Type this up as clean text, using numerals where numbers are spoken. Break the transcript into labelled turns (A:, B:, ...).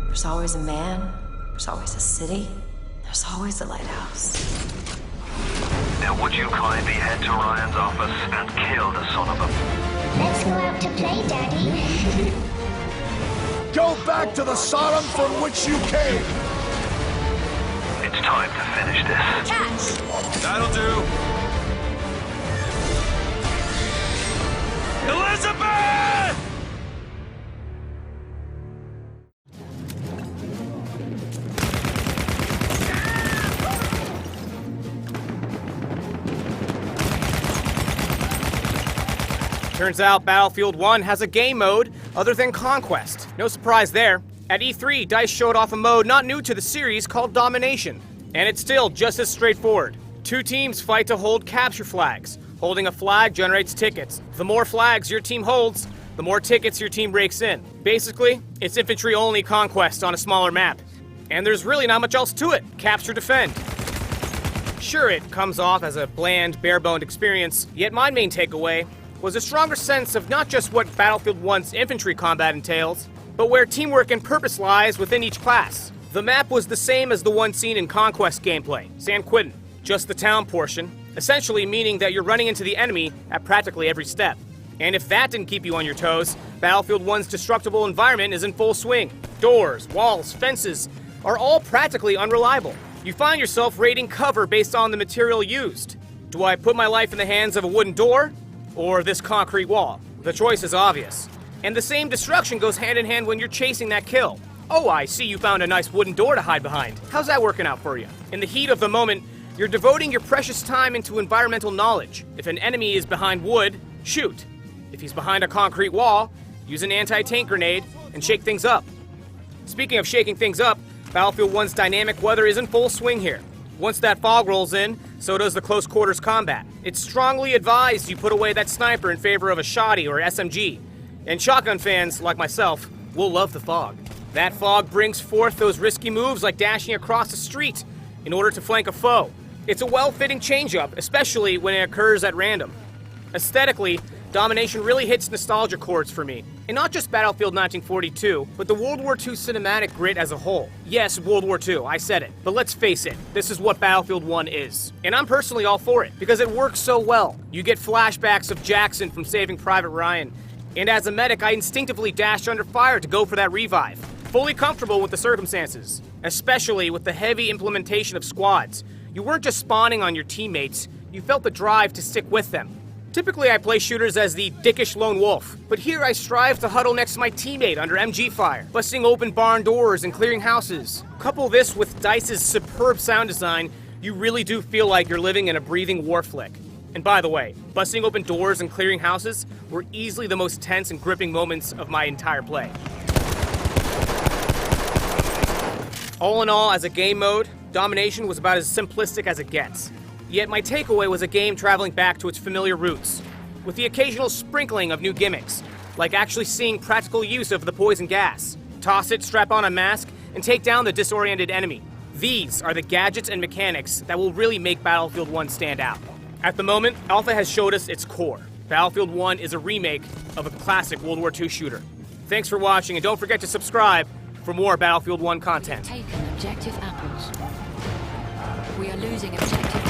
A: There's always a man, there's always a city, there's always a lighthouse.
B: Now would you kindly head to Ryan's office and kill the son of a...
C: Let's go out to play, Daddy.
D: Go back to the Sodom from which you came!
B: It's time to finish this.
C: Catch!
E: That'll do. Elizabeth!
F: Turns out Battlefield 1 has a game mode other than Conquest. No surprise there. At E3, DICE showed off a mode not new to the series called Domination. And it's still just as straightforward. Two teams fight to hold capture flags. Holding a flag generates tickets. The more flags your team holds, the more tickets your team rakes in. Basically, it's infantry-only Conquest on a smaller map. And there's really not much else to it. Capture, defend. Sure, it comes off as a bland, bare-boned experience, yet my main takeaway was a stronger sense of not just what Battlefield 1's infantry combat entails, but where teamwork and purpose lies within each class. The map was the same as the one seen in Conquest gameplay, San Quentin, just the town portion, essentially meaning that you're running into the enemy at practically every step. And if that didn't keep you on your toes, Battlefield 1's destructible environment is in full swing. Doors, walls, fences are all practically unreliable. You find yourself raiding cover based on the material used. Do I put my life in the hands of a wooden door? Or this concrete wall? The choice is obvious. And the same destruction goes hand in hand when you're chasing that kill. Oh, I see you found a nice wooden door to hide behind. How's that working out for you? In the heat of the moment, you're devoting your precious time into environmental knowledge. If an enemy is behind wood, shoot. If he's behind a concrete wall, use an anti-tank grenade and shake things up. Speaking of shaking things up, Battlefield 1's dynamic weather is in full swing here. Once that fog rolls in, so does the close quarters combat. It's strongly advised you put away that sniper in favor of a shotty or SMG. And shotgun fans, like myself, will love the fog. That fog brings forth those risky moves like dashing across the street in order to flank a foe. It's a well-fitting change-up, especially when it occurs at random. Aesthetically, Domination really hits nostalgia chords for me. And not just Battlefield 1942, but the World War II cinematic grid as a whole. Yes, World War II, I said it. But let's face it, this is what Battlefield 1 is. And I'm personally all for it, because it works so well. You get flashbacks of Jackson from Saving Private Ryan. And as a medic, I instinctively dashed under fire to go for that revive. Fully comfortable with the circumstances, especially with the heavy implementation of squads. You weren't just spawning on your teammates, you felt the drive to stick with them. Typically, I play shooters as the dickish lone wolf, but here I strive to huddle next to my teammate under MG fire, busting open barn doors and clearing houses. Couple this with DICE's superb sound design, you really do feel like you're living in a breathing war flick. And by the way, busting open doors and clearing houses were easily the most tense and gripping moments of my entire play. All in all, as a game mode, Domination was about as simplistic as it gets. Yet my takeaway was a game traveling back to its familiar roots, with the occasional sprinkling of new gimmicks, like actually seeing practical use of the poison gas. Toss it, strap on a mask, and take down the disoriented enemy. These are the gadgets and mechanics that will really make Battlefield 1 stand out. At the moment, Alpha has showed us its core. Battlefield 1 is a remake of a classic World War II shooter. Thanks for watching, and don't forget to subscribe for more Battlefield 1 content.
G: Taken objective apples. We are losing objective